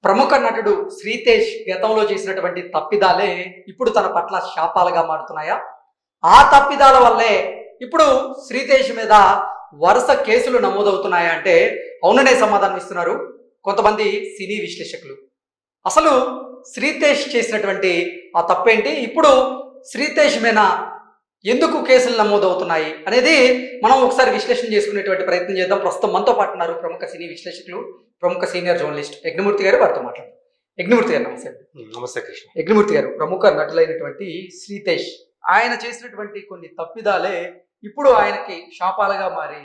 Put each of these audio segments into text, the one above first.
ప్రముఖ నటుడు శ్రీతేష్ గతంలో చేసినటువంటి తప్పిదాలే ఇప్పుడు తన పట్ల శాపాలుగా మారుతున్నాయా? ఆ తప్పిదాల వల్లే ఇప్పుడు శ్రీతేష్ మీద వరుస కేసులు నమోదవుతున్నాయా అంటే అవుననే సమాధానం ఇస్తున్నారు కొంతమంది సినీ విశ్లేషకులు. అసలు శ్రీతేష్ చేసినటువంటి ఆ తప్పేంటి, ఇప్పుడు శ్రీతేష్ మీద ఎందుకు కేసులు నమోదవుతున్నాయి అనేది మనం ఒకసారి విశ్లేషణ చేసుకునేటువంటి ప్రయత్నం చేద్దాం. ప్రస్తుతం మనతో పాటు ఉన్నారు ప్రముఖ సినీ విశ్లేషకులు, ప్రముఖ సీనియర్ జర్నలిస్ట్ యజ్ఞమూర్తి గారు. వారితో మాట్లాడదాం. యజ్ఞమూర్తి గారు నమస్తే. నమస్తే కృష్ణ. యజ్ఞమూర్తి గారు, ప్రముఖ నటులైనటువంటి శ్రీతేష్ ఆయన చేసినటువంటి కొన్ని తప్పిదాలే ఇప్పుడు ఆయనకి శాపాలుగా మారి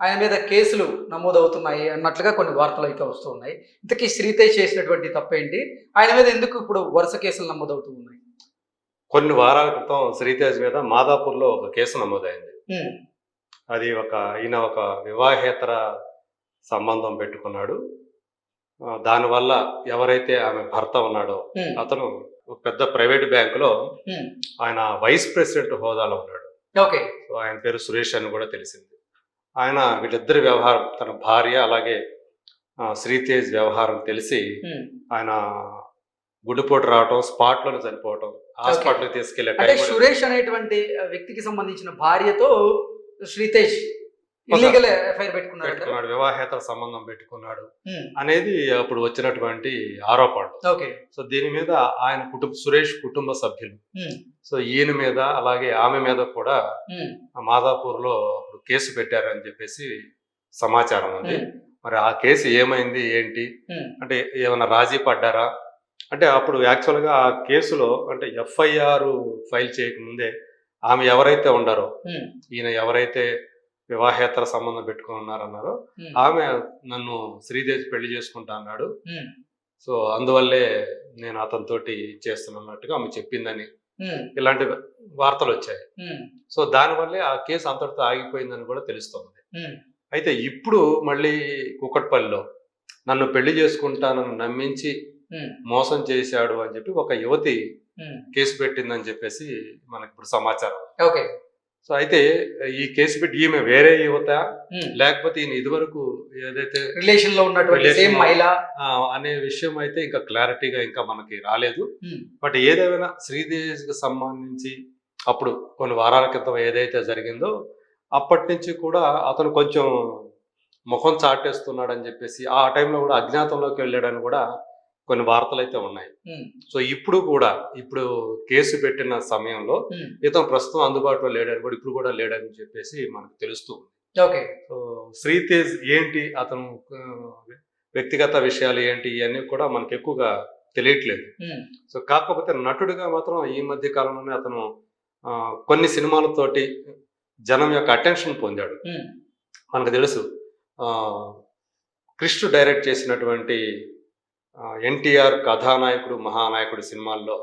ఆయన మీద కేసులు నమోదవుతున్నాయి అన్నట్లుగా కొన్ని వార్తలు అయితే వస్తూ ఉన్నాయి. ఇంతకీ శ్రీతేష్ చేసినటువంటి తప్పేంటి, ఆయన మీద ఎందుకు ఇప్పుడు వరుస కేసులు నమోదవుతూ ఉన్నాయి? కొన్ని వారాల క్రితం శ్రీతేజ్ మీద మాదాపూర్లో ఒక కేసు నమోదైంది. అది ఈయన ఒక వివాహేతర సంబంధం పెట్టుకున్నాడు. దానివల్ల ఎవరైతే ఆమె భర్త ఉన్నాడో అతను ఒక పెద్ద ప్రైవేట్ బ్యాంకులో ఆయన వైస్ ప్రెసిడెంట్ హోదాలో ఉన్నాడు. ఓకే. సో ఆయన పేరు సురేష్ అని కూడా తెలిసింది. ఆయన వీళ్ళిద్దరి వ్యవహారం, తన భార్య అలాగే శ్రీతేజ్ వ్యవహారం తెలిసి ఆయన గుడ్డుపోటు రావటం, స్పాట్ లోనే చనిపోవటం, హాస్పిటల్ తీసుకెళ్లే సురేష్ అనేటువంటి వ్యక్తికి సంబంధించిన భార్యతో శ్రీతేష్ ఇల్లీగల్ ఎఫ్ఐఆర్ పెట్టుకున్నాడు, వివాహేతర సంబంధం పెట్టుకున్నాడు అనేది అప్పుడు వచ్చినటువంటి ఆరోపణలు. ఓకే. సో దీని మీద ఆయన సురేష్ కుటుంబ సభ్యులు, సో ఈయన మీద అలాగే ఆమె మీద కూడా మాదాపూర్ లో కేసు పెట్టారని చెప్పేసి సమాచారం ఉంది. మరి ఆ కేసు ఏమైంది ఏంటి అంటే ఏమైనా రాజీ పడ్డారా అంటే అప్పుడు యాక్చువల్గా ఆ కేసులో అంటే ఎఫ్ఐఆర్ ఫైల్ చేయకముందే ఆమె ఎవరైతే ఉండారో, ఈయన ఎవరైతే వివాహేతర సంబంధం పెట్టుకుని ఉన్నారన్నారో ఆమె నన్ను శ్రీదేవి పెళ్లి చేసుకుంటా అన్నాడు, సో అందువల్లే నేను అతనితోటి చేస్తున్నట్టుగా ఆమె చెప్పిందని ఇలాంటి వార్తలు వచ్చాయి. సో దానివల్లే ఆ కేసు అంతటితో ఆగిపోయిందని కూడా తెలుస్తోంది. అయితే ఇప్పుడు మళ్ళీ కుకట్పల్లిలో నన్ను పెళ్లి చేసుకుంటానని నమ్మించి మోసం చేశాడు అని చెప్పి ఒక యువతి కేసు పెట్టిందని చెప్పేసి మనకి ఇప్పుడు సమాచారం. ఓకే. సో అయితే ఈ కేసు పెట్టి ఈమె వేరే యువత లేకపోతే ఈయన ఇదివరకు ఏదైతే రిలేషన్ లో ఉన్నటువంటి మహిళ అనే విషయం అయితే ఇంకా క్లారిటీగా ఇంకా మనకి రాలేదు. బట్ ఏదేమైనా శ్రీదేవికి సంబంధించి అప్పుడు కొన్ని వారాల క్రితం ఏదైతే జరిగిందో అప్పటి నుంచి కూడా అతను కొంచెం ముఖం చాటేస్తున్నాడు అని చెప్పేసి ఆ టైంలో కూడా అజ్ఞాతంలోకి వెళ్ళాడని కూడా కొన్ని వార్తలు అయితే ఉన్నాయి. సో ఇప్పుడు కేసు పెట్టిన సమయంలో ఇతను ప్రస్తుతం అందుబాటులో లేడని కూడా ఇప్పుడు కూడా లేడని చెప్పేసి మనకు తెలుస్తూ ఉంది. ఓకే. సో శ్రీతేజ్ ఏంటి, అతను వ్యక్తిగత విషయాలు ఏంటి ఇవన్నీ కూడా మనకు ఎక్కువగా తెలియట్లేదు. సో కాకపోతే నటుడిగా మాత్రం ఈ మధ్య కాలంలోనే అతను కొన్ని సినిమాలతోటి జనం యొక్క అటెన్షన్ పొందాడు. మనకు తెలుసు కృష్ణ డైరెక్ట్ చేసినటువంటి ఎన్టీఆర్ కథానాయకుడు మహానాయకుడు సినిమాల్లో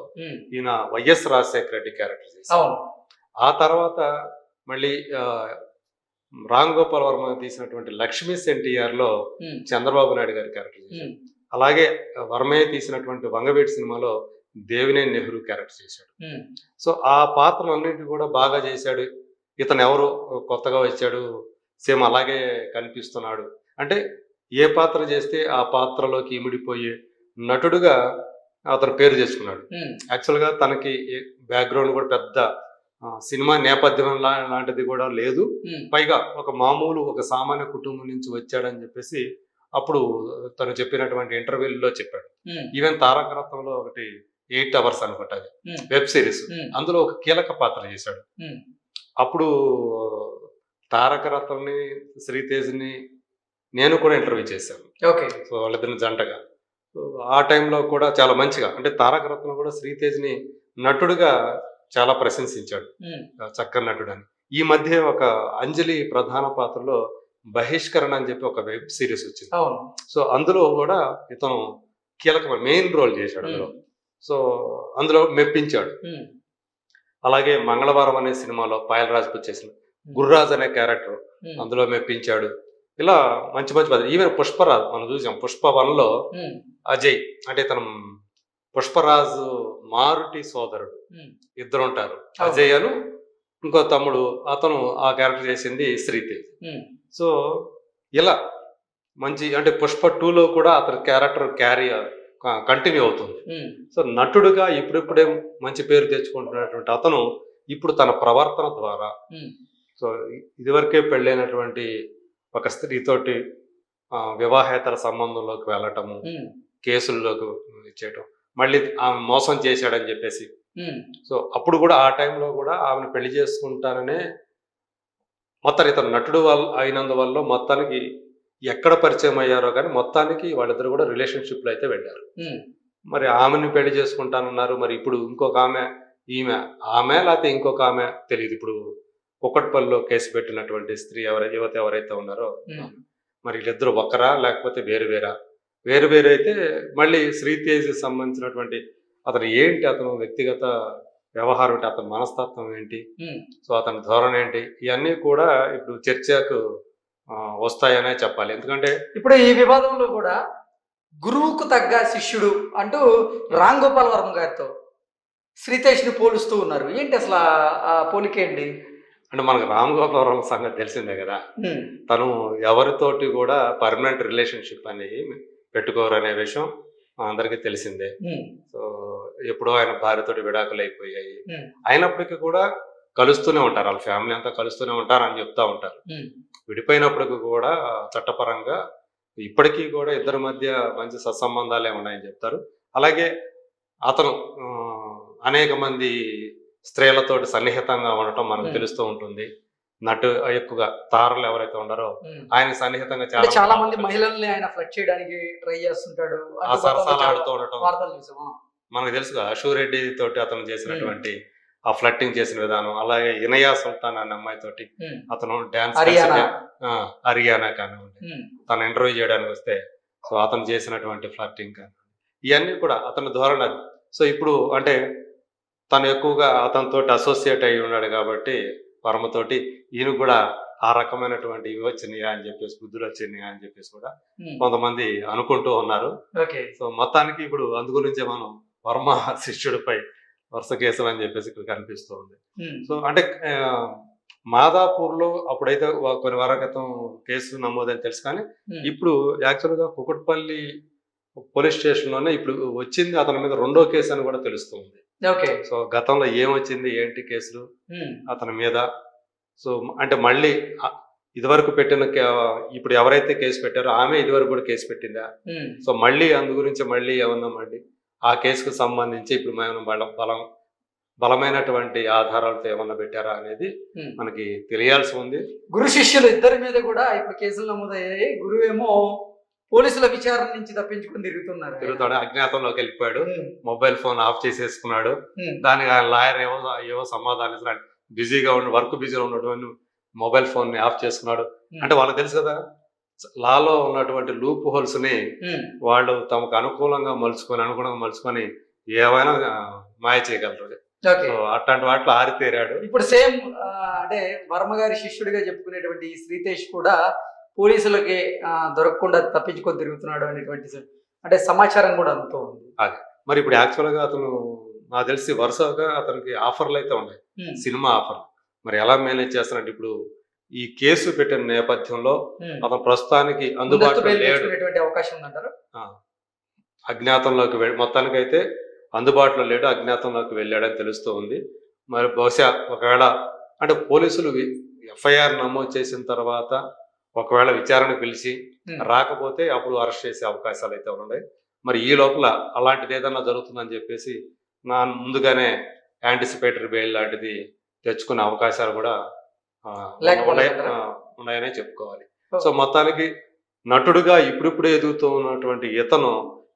ఈయన వైఎస్ రాజశేఖర రెడ్డి క్యారెక్టర్ చేశారు. ఆ తర్వాత మళ్ళీ రామ్ గోపాల్ వర్మ తీసినటువంటి లక్ష్మీస్ ఎన్టీఆర్ లో చంద్రబాబు నాయుడు గారి క్యారెక్టర్ చేశాడు. అలాగే వర్మయ్య తీసినటువంటి వంగవీటి సినిమాలో దేవినేని నెహ్రూ క్యారెక్టర్ చేశాడు. సో ఆ పాత్రలన్నింటినీ కూడా బాగా చేశాడు. ఇతను ఎవరు కొత్తగా వచ్చాడు, సేమ్ అలాగే కనిపిస్తున్నాడు అంటే ఏ పాత్ర చేస్తే ఆ పాత్రలోకి ఇమిడిపోయే నటుడుగా అతను పేరు చేసుకున్నాడు. యాక్చువల్గా తనకి బ్యాక్గ్రౌండ్ కూడా పెద్ద సినిమా నేపథ్యం లాంటిది కూడా లేదు. పైగా ఒక సామాన్య కుటుంబం నుంచి వచ్చాడని చెప్పేసి అప్పుడు తను చెప్పినటువంటి ఇంటర్వ్యూలో చెప్పాడు. ఈవెన్ తారక రత్నంలో ఒకటి 8 hours అనుకుంటా వెబ్ సిరీస్, అందులో ఒక కీలక పాత్ర చేశాడు. అప్పుడు తారక రత్నంని శ్రీతేజ్ని నేను కూడా ఇంటర్వ్యూ చేశాను. ఓకే. సో వాళ్ళిద్దరిని జంటగా. సో ఆ టైంలో కూడా చాలా మంచిగా అంటే తారక రత్నం కూడా శ్రీతేజ్ని నటుడుగా చాలా ప్రశంసించాడు, చక్కని నటుడు అని. ఈ మధ్య ఒక అంజలి ప్రధాన పాత్రలో బహిష్కరణ అని చెప్పి ఒక వెబ్ సిరీస్ వచ్చింది. సో అందులో కూడా ఇతను కీలకమైన మెయిన్ రోల్ చేశాడు అందులో. సో అందులో మెప్పించాడు. అలాగే మంగళవారం అనే సినిమాలో పాయల్ రాజ్పూత్ చేసిన గుర్రాజ్ అనే క్యారెక్టర్ అందులో మెప్పించాడు. ఇలా మంచి ఈవెన్ పుష్పరాజ్ మనం చూసాం. పుష్ప 1లో అజయ్ అంటే తను పుష్పరాజు మారుటి సోదరుడు, ఇద్దరు ఉంటారు, అజయ్ అను ఇంకో తమ్ముడు. అతను ఆ క్యారెక్టర్ చేసింది శ్రీతేజ్. సో ఇలా మంచి అంటే పుష్ప 2లో కూడా అతని క్యారెక్టర్ క్యారీ కంటిన్యూ అవుతుంది. సో నటుడుగా ఇప్పుడిప్పుడే మంచి పేరు తెచ్చుకుంటున్నటువంటి అతను ఇప్పుడు తన ప్రవర్తన ద్వారా, సో ఇదివరకే పెళ్ళైనటువంటి ఒక స్త్రీతోటి వివాహేతర సంబంధంలోకి వెళ్ళటము, కేసుల్లోకి ఇచ్చేయటం, మళ్ళీ ఆమె మోసం చేశాడని చెప్పేసి, సో అప్పుడు కూడా ఆ టైంలో కూడా ఆమెను పెళ్లి చేసుకుంటాననే మొత్తం ఇతను నటుడు అయినందువల్ల మొత్తానికి ఎక్కడ పరిచయం అయ్యారో కానీ మొత్తానికి వాళ్ళిద్దరు కూడా రిలేషన్షిప్లో అయితే వెళ్ళారు. మరి ఆమెను పెళ్లి చేసుకుంటానన్నారు. మరి ఇప్పుడు ఇంకొక ఆమె లేకపోతే ఇంకొక ఆమె తెలియదు. ఇప్పుడు కుక్కట్పల్లిలో కేసు పెట్టినటువంటి స్త్రీ యువత ఎవరైతే ఉన్నారో మరి వీళ్ళిద్దరు ఒకరా లేకపోతే వేరు అయితే మళ్ళీ శ్రీతేజ్ సంబంధించినటువంటి అతను ఏంటి, అతను వ్యక్తిగత వ్యవహారం ఏంటి, అతని మనస్తత్వం ఏంటి, సో అతని ధోరణి ఏంటి, ఇవన్నీ కూడా ఇప్పుడు చర్చకు వస్తాయనే చెప్పాలి. ఎందుకంటే ఇప్పుడు ఈ వివాదంలో కూడా గురువుకు తగ్గ శిష్యుడు అంటూ రామ్ గోపాల్ వర్మ గారితో శ్రీతేష్ని పోలుస్తూ ఉన్నారు. ఏంటి అసలు ఆ పోలిక ఏంటి? అంటే మనకు రామ్ గోపాల్ వర్మ సంగతి తెలిసిందే కదా, తను ఎవరితోటి కూడా పర్మనెంట్ రిలేషన్షిప్ అనేది పెట్టుకోరు అనే విషయం అందరికీ తెలిసిందే. సో ఎప్పుడో ఆయన భార్యతోటి విడాకులు అయిపోయాయి. అయినప్పటికీ కూడా కలుస్తూనే ఉంటారు, వాళ్ళ ఫ్యామిలీ అంతా కలుస్తూనే ఉంటారు అని చెప్తా ఉంటారు. విడిపోయినప్పటికీ కూడా చట్టపరంగా ఇప్పటికీ కూడా ఇద్దరి మధ్య మంచి సత్సంబంధాలే ఉన్నాయని చెప్తారు. అలాగే అతను అనేక మంది స్త్రీలతోటి సన్నిహితంగా ఉండటం మనకు తెలుస్తూ ఉంటుంది. నటు ఎక్కువగా తారలు ఎవరైతే ఉన్నారో ఆయన సన్నిహితంగా చాలా మంది మహిళల్ని ఆయన ఫ్లడ్ చేయడానికి ట్రై చేస్తుంటాడు, సరసాలు ఆడుతూ ఉండటం మనకు తెలుసు. అశూర్ రెడ్డి తోటి అతను చేసినటువంటి ఆ ఫ్లట్టింగ్ చేసిన విధానం, అలాగే ఇనయా సుల్తాన్ అనే అమ్మాయితోటి అతను డాన్స్ హరియానా కానివ్వండి, తను ఇంటర్వ్యూ చేయడానికి వస్తే సో అతను చేసినటువంటి ఫ్లట్టింగ్ కానివ్వండి, ఇవన్నీ కూడా అతని ధోరణి అది. సో ఇప్పుడు అంటే తను ఎక్కువగా అతనితో అసోసియేట్ అయి ఉన్నాడు కాబట్టి వర్మతోటి ఈయన కూడా ఆ రకమైనటువంటి ఇవి వచ్చినాయా అని చెప్పేసి, బుద్ధులు వచ్చినాయా అని చెప్పేసి కూడా కొంతమంది అనుకుంటూ ఉన్నారు. సో మొత్తానికి ఇప్పుడు అందు గురించే మనం వర్మ శిష్యుడిపై వరుస కేసులు అని చెప్పేసి ఇక్కడ కనిపిస్తూ ఉంది. సో అంటే మాదాపూర్లో అప్పుడైతే కొన్ని వారాల క్రితం కేసు నమోదని తెలుసు, కానీ ఇప్పుడు యాక్చువల్గా కుకట్పల్లి పోలీస్ స్టేషన్లోనే ఇప్పుడు వచ్చింది అతని మీద రెండో కేసు అని కూడా తెలుస్తూ ఉంది. సో గతంలో ఏమొచ్చింది ఏంటి కేసులు అతని మీద, సో అంటే మళ్ళీ ఇదివరకు పెట్టిన ఇప్పుడు ఎవరైతే కేసు పెట్టారో ఆమె ఇదివరకు కూడా కేసు పెట్టిందా, సో మళ్ళీ అందు గురించి మళ్ళీ ఏమన్నా మళ్ళీ ఆ కేసుకు సంబంధించి ఇప్పుడు మేము బలమైనటువంటి ఆధారాలతో ఏమన్నా పెట్టారా అనేది మనకి తెలియాల్సి ఉంది. గురు శిష్యులు ఇద్దరి మీద కూడా ఇప్పుడు కేసులు నమోదయ్యాయి. గురువేమో పోలీసుల విచారణ నుంచి తప్పించుకుని తిరుగుతాడు, అజ్ఞాతంలోకి వెళ్ళిపోయాడు, మొబైల్ ఫోన్ ఆఫ్ చేసేసుకున్నాడు. దానికి లాయర్ ఏవో సమాధానం ఇస్తున్నాడు, బిజీగా వర్క్ బిజీగా ఉన్నటువంటి మొబైల్ ఫోన్ ని ఆఫ్ చేసుకున్నాడు. అంటే వాళ్ళకి తెలుసు కదా లాలో ఉన్నటువంటి లూప్ హోల్స్ ని వాళ్ళు తమకు అనుకూలంగా మలుచుకొని ఏవైనా మాయ చేయగలరు. అట్లాంటి వాటిలో ఆరితేరాడు. ఇప్పుడు సేమ్ అంటే వర్మ గారి శిష్యుడిగా చెప్పుకునేటువంటి శ్రీతేష్ కూడా పోలీసులకి దొరకకుండా తప్పించుకొని తిరుగుతున్నాడు అనేటువంటి అంటే సమాచారం కూడా అందుతూ ఉంది. అది మరి ఇప్పుడు యాక్చువల్గా అతను నాకు తెలిసి వరుసగా అతనికి ఆఫర్లు అయితే ఉన్నాయి, సినిమా ఆఫర్లు. మరి ఎలా మేనేజ్ చేస్తున్నట్టు ఇప్పుడు ఈ కేసు పెట్టిన నేపథ్యంలో అతను ప్రస్తుతానికి అందుబాటులో లేడు, అవకాశం ఉందంటారు. అజ్ఞాతంలోకి మొత్తానికి అయితే అందుబాటులో లేడు, అజ్ఞాతంలోకి వెళ్ళాడని తెలుస్తూ ఉంది. మరి బహుశా ఒకవేళ అంటే పోలీసులు ఎఫ్ఐఆర్ నమోదు చేసిన తర్వాత ఒకవేళ విచారణకు పిలిచి రాకపోతే అప్పుడు అరెస్ట్ చేసే అవకాశాలు అయితే ఉన్నాయి. మరి ఈ లోపల అలాంటిది ఏదన్నా జరుగుతుందని చెప్పేసి నా ముందుగానే యాంటిసిపేటరీ బెయిల్ లాంటిది తెచ్చుకునే అవకాశాలు కూడా ఉన్నాయనే చెప్పుకోవాలి. సో మొత్తానికి నటుడుగా ఇప్పుడిప్పుడే ఎదుగుతూ ఉన్నటువంటి ఇతను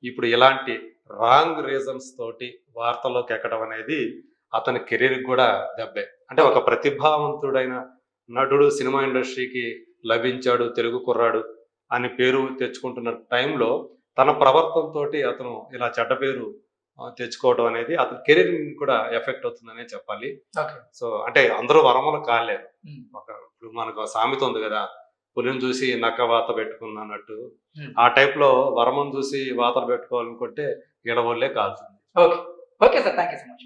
ఇప్పుడు ఇలాంటి రాంగ్ రీజన్స్ తోటి వార్తల్లోకి ఎక్కడం అనేది అతని కెరీర్ కూడా దెబ్బే. అంటే ఒక ప్రతిభావంతుడైన నటుడు సినిమా ఇండస్ట్రీకి లభించాడు, తెలుగు కుర్రాడు అని పేరు తెచ్చుకుంటున్న టైంలో తన ప్రవర్తనతో అతను ఇలా చెడ్డ పేరు తెచ్చుకోవడం అనేది అతని కెరీర్ కూడా ఎఫెక్ట్ అవుతుందనే చెప్పాలి. సో అంటే అందరూ వరములు కాలేరు. ఇప్పుడు మనకు సామెత ఉంది కదా, పులిని చూసి నక్క వాత పెట్టుకుంది అన్నట్టు, ఆ టైప్ లో వరమను చూసి వాతలు పెట్టుకోవాలనుకుంటే ఈడవల్లే కాల్తుంది. Okay sir, thank you so much.